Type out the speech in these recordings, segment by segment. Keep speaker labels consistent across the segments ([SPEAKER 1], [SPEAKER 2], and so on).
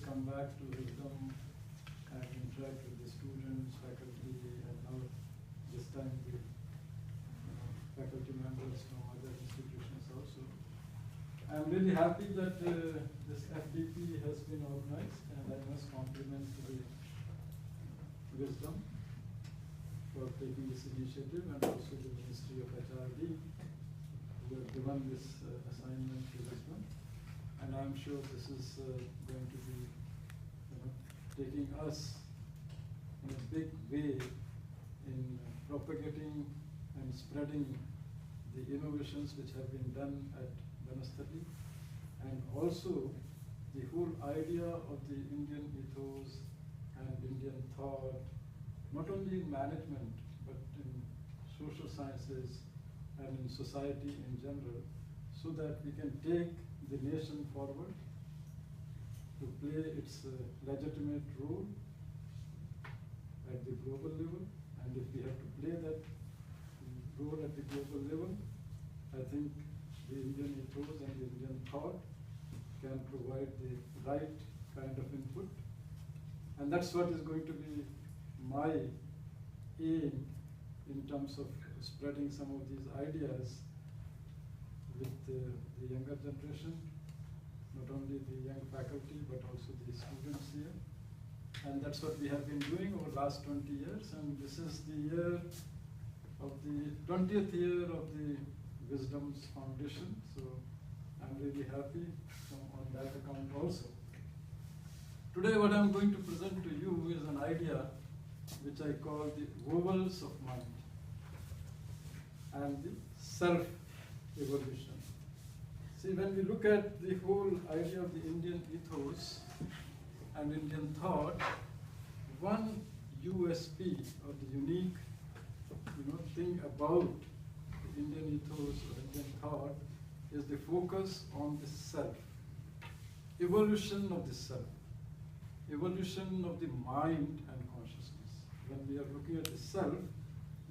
[SPEAKER 1] come back to Wisdom and interact with the students, faculty, and now this time the faculty members from other institutions also. I'm really happy that this FDP has been organized, and I must compliment the Wisdom for taking this initiative, and also the Ministry of HRD who have given this assignment to Wisdom. And I'm sure this is going to be taking us in a big way in propagating and spreading the innovations which have been done at Banastali, and also the whole idea of the Indian ethos and Indian thought, not only in management, but in social sciences and in society in general, so that we can take the nation forward to play its legitimate role at the global level. And if we have to play that role at the global level, I think the Indian ethos and the Indian thought can provide the right kind of input. And that's what is going to be my aim in terms of spreading some of these ideas with the younger generation, not only the young faculty, but also the students here. And that's what we have been doing over the last 20 years. And this is the year of the 20th year of the Wisdom's Foundation. So I'm really happy on that account also. Today what I'm going to present to you is an idea which I call the vowels of mind and the self-evolution. See, when we look at the whole idea of the Indian ethos and Indian thought, one USP or the unique thing about the Indian ethos or Indian thought is the focus on the self, evolution of the self, evolution of the mind and consciousness. When we are looking at the self,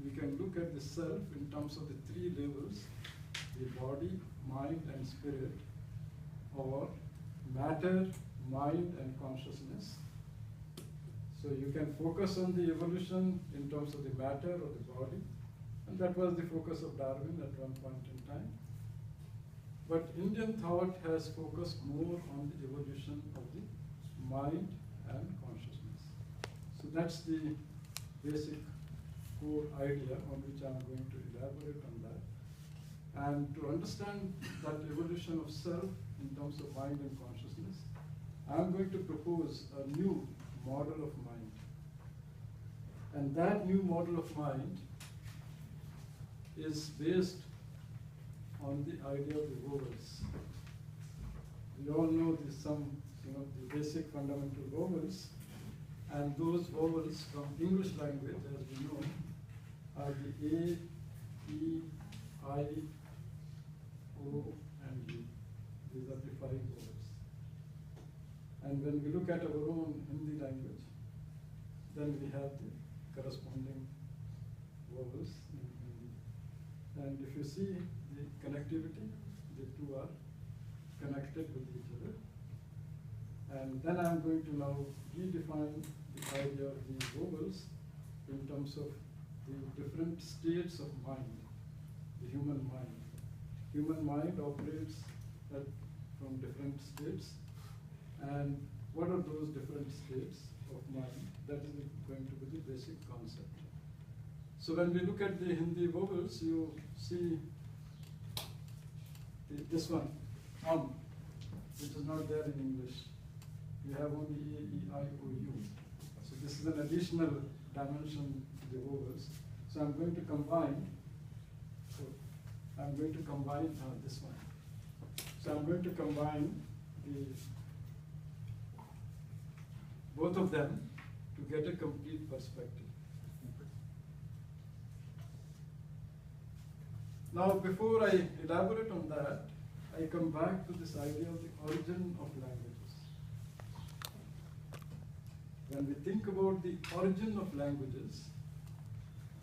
[SPEAKER 1] we can look at the self in terms of the three levels: the body, mind, and spirit, or matter, mind, and consciousness. So you can focus on the evolution in terms of the matter or the body, and that was the focus of Darwin at one point in time. But Indian thought has focused more on the evolution of the mind and consciousness. So that's the basic core idea on which I'm going to elaborate on that. And to understand that evolution of self in terms of mind and consciousness, I'm going to propose a new model of mind. And that new model of mind is based on the idea of the vowels. We all know the basic fundamental vowels, and those vowels from English language, as we know, are the A, E, I, O, and U. These are the 5 vowels. And when we look at our own Hindi language, then we have the corresponding vowels in Hindi. And if you see the connectivity, the two are connected with each other. And then I'm going to now redefine the idea of these vowels in terms of the different states of mind, the human mind. Human mind operates from different states. And what are those different states of mind? That is going to be the basic concept. So when we look at the Hindi vowels, you see this one, which is not there in English. You have only A, E, I, O, U. So this is an additional dimension to the vowels. So I'm going to combine. This one. So I'm going to combine both of them to get a complete perspective. Now, before I elaborate on that, I come back to this idea of the origin of languages. When we think about the origin of languages,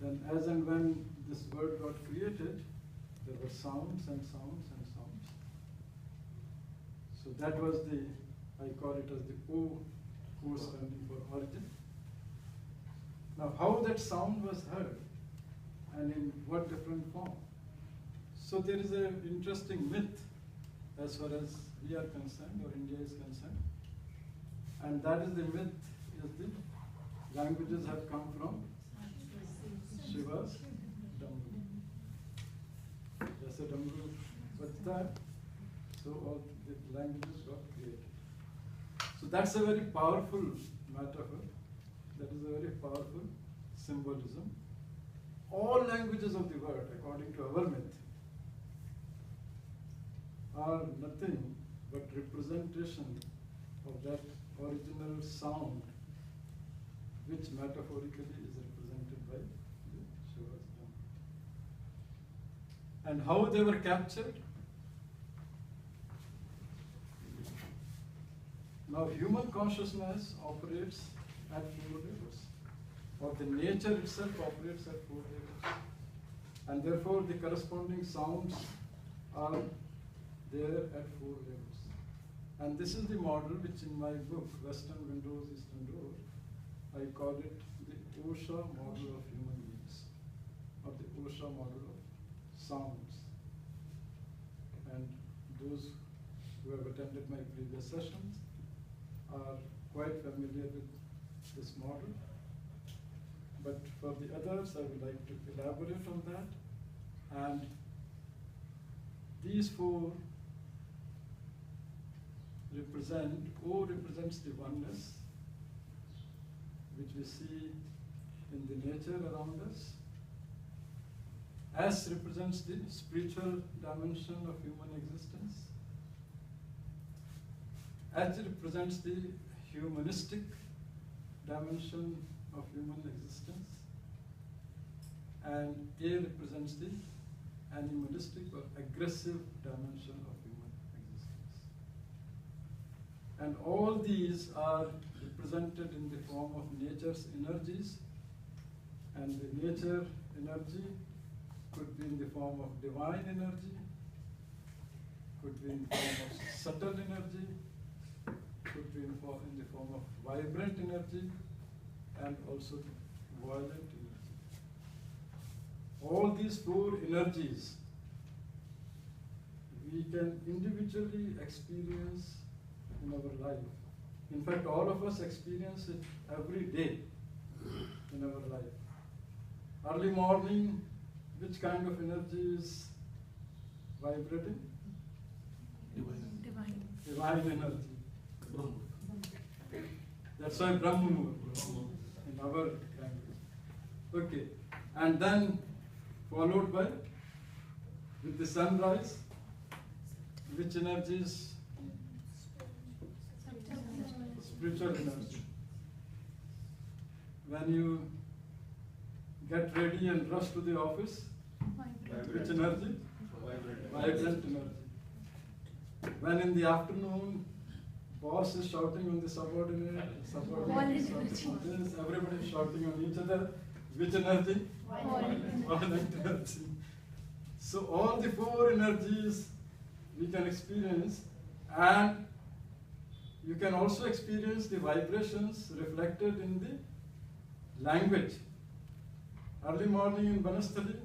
[SPEAKER 1] then as and when this word got created, there were sounds and sounds and sounds. So that was the I call it as the O, O standing for origin. Now, how that sound was heard and in what different form? So there is an interesting myth as far as we are concerned or India is concerned. And that is the myth is the languages have come from Shiva's Damru. Jaise Damru bajta hai, so all the languages got created. So that's a very powerful metaphor. That is a very powerful symbolism. All languages of the world, according to our myth, are nothing but representation of that original sound which metaphorically is represented by the Shiva's Damru. And how they were captured? Now human consciousness operates at 4 levels, or the nature itself operates at 4 levels. And therefore the corresponding sounds are there at 4 levels. And this is the model which in my book, Western Windows, Eastern Door, I call it the OSHA model of human beings, or the OSHA model of sounds. And those who have attended my previous sessions are quite familiar with this model. But for the others, I would like to elaborate on that. And these 4 represent, O represents the oneness, which we see in the nature around us. S represents the spiritual dimension of human existence. H represents the humanistic dimension of human existence. And A represents the animalistic or aggressive dimension of human existence. And all these are represented in the form of nature's energies. And the nature energy could be in the form of divine energy, could be in the form of subtle energy, could be in the form of vibrant energy, and also violent energy. All these 4 energies we can individually experience in our life. In fact, all of us experience it every day in our life. Early morning, which kind of energy is vibrating? Divine energy. That's why Brahma in our language. Okay. And then followed by, with the sunrise, which energy is? Spiritual energy. When you get ready and rush to the office, which energy? Vibrant energy. When in the afternoon, boss is shouting on the subordinate shouting on this, everybody is shouting on each other, which energy? Violent energy. So all the 4 energies we can experience, and you can also experience the vibrations reflected in the language. Early morning in Banasthali,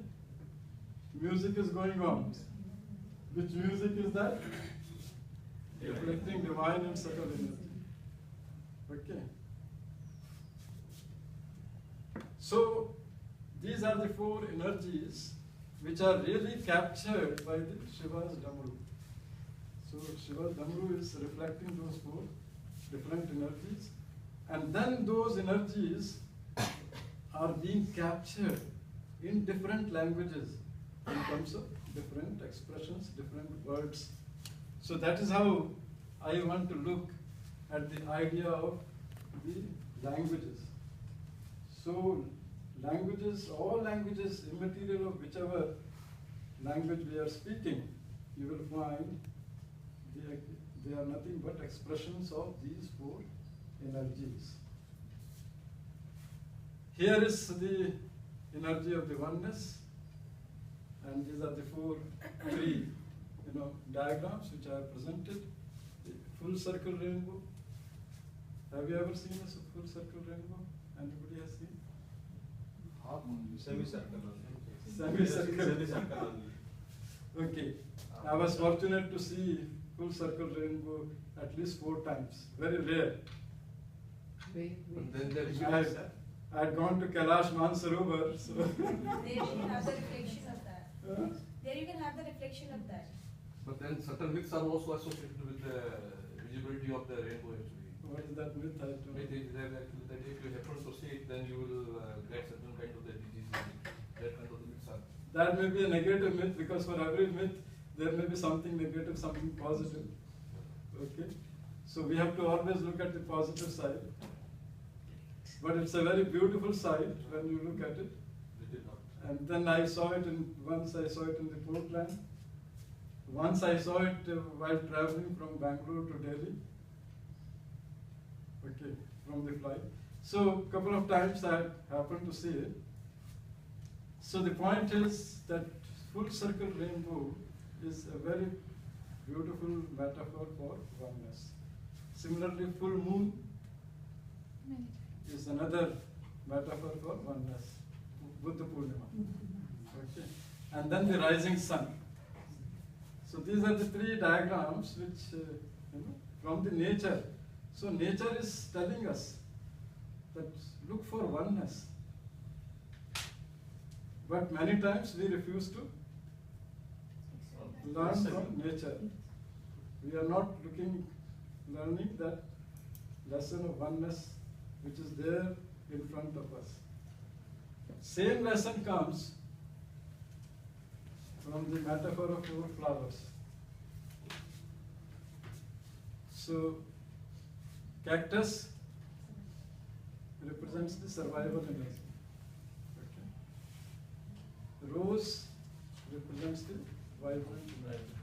[SPEAKER 1] music is going on. Which music is that? Reflecting divine and subtle energy. Okay. So these are the 4 energies which are really captured by the Shiva's Damru. So Shiva's Damru is reflecting those 4 different energies, and then those energies are being captured in different languages in terms of different expressions, different words. So that is how I want to look at the idea of the languages. So languages, all languages, immaterial of whichever language we are speaking, you will find they are nothing but expressions of these 4 energies. Here is the energy of the oneness, and these are the 3 diagrams which I have presented. The full circle rainbow? Have you ever seen a full circle rainbow? Anybody has seen?
[SPEAKER 2] Half only. Semicircle only.
[SPEAKER 1] Semicircle.
[SPEAKER 2] Semicircle only.
[SPEAKER 1] Okay. I was fortunate to see full circle rainbow at least 4 times. Very rare.
[SPEAKER 2] And then there is
[SPEAKER 1] I had gone to Kailash Mansarovar, so.
[SPEAKER 3] There you can have the reflection of that.
[SPEAKER 1] Huh?
[SPEAKER 3] There you can have the reflection of that.
[SPEAKER 2] But then certain myths are also associated with the visibility of the rainbow actually.
[SPEAKER 1] What is that myth? I don't know.
[SPEAKER 2] It is that if you happen to see it, then you will get certain kind of the disease. That kind of the myths are.
[SPEAKER 1] That may be a negative myth because for every myth there may be something negative, something positive. Okay? So we have to always look at the positive side. But it's a very beautiful sight when you look at it. And then I saw it once I saw it in the Portland. Once I saw it while traveling from Bangalore to Delhi. Okay, from the flight. So a couple of times I happened to see it. So the point is that full circle rainbow is a very beautiful metaphor for oneness. Similarly, full moon is another metaphor for oneness, Buddha Purnima. Okay. And then the rising sun. So these are the 3 diagrams which, from the nature. So nature is telling us that look for oneness. But many times we refuse to learn from nature. We are not learning that lesson of oneness which is there in front of us. Same lesson comes from the metaphor of 4 flowers. So, cactus represents the survival energy. Okay. Rose represents the vibrant energy.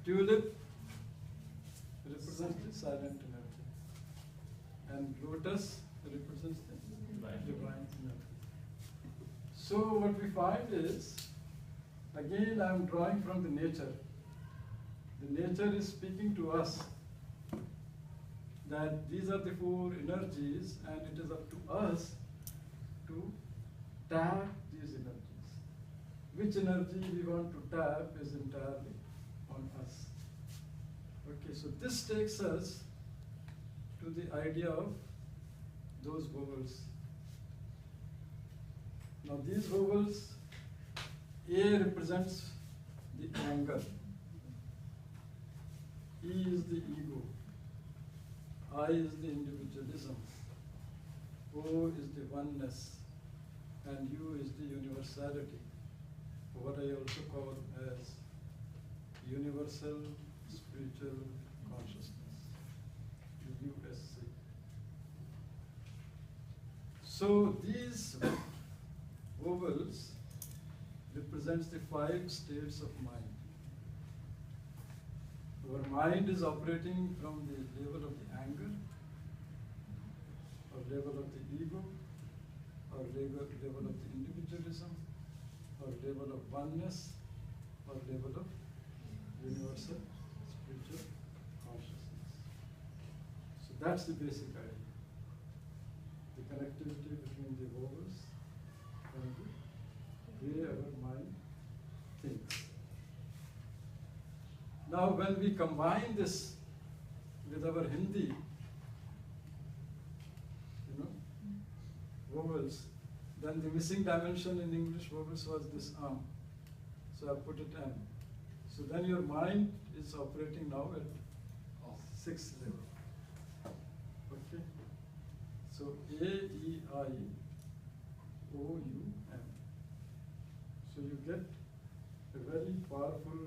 [SPEAKER 1] Tulip represents the silent energy. And lotus represents the divine energy. So what we find is, again I am drawing from the nature. The nature is speaking to us that these are the 4 energies and it is up to us to tap these energies. Which energy we want to tap is entirely on us. Okay, so this takes us to the idea of those vowels. Now these vowels, A represents the anger, E is the ego, I is the individualism, O is the oneness, and U is the universality, what I also call as universal spiritual consciousness, USC. So these vowels represents the 5 states of mind. Our mind is operating from the level of the anger, or level of the ego, or level of the individualism, or level of oneness, or level of universal spiritual consciousness. So that's the basic idea. The connectivity between the vowels and the way our mind thinks. Now when we combine this with our Hindi, vowels, then the missing dimension in English vowels was this So I put it M. So then your mind is operating now at 6th level. Okay? So A, E, I, O, U, M. So you get a very powerful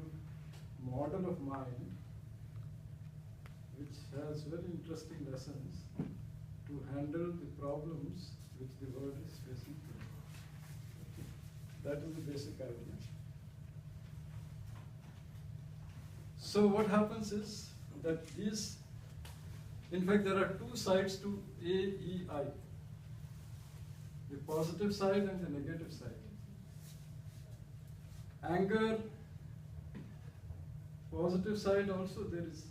[SPEAKER 1] model of mind which has very interesting lessons to handle the problems which the world is facing today. Okay. That is the basic idea. So what happens is that these, in fact there are 2 sides to A, E, I. The positive side and the negative side. Anger positive side also there is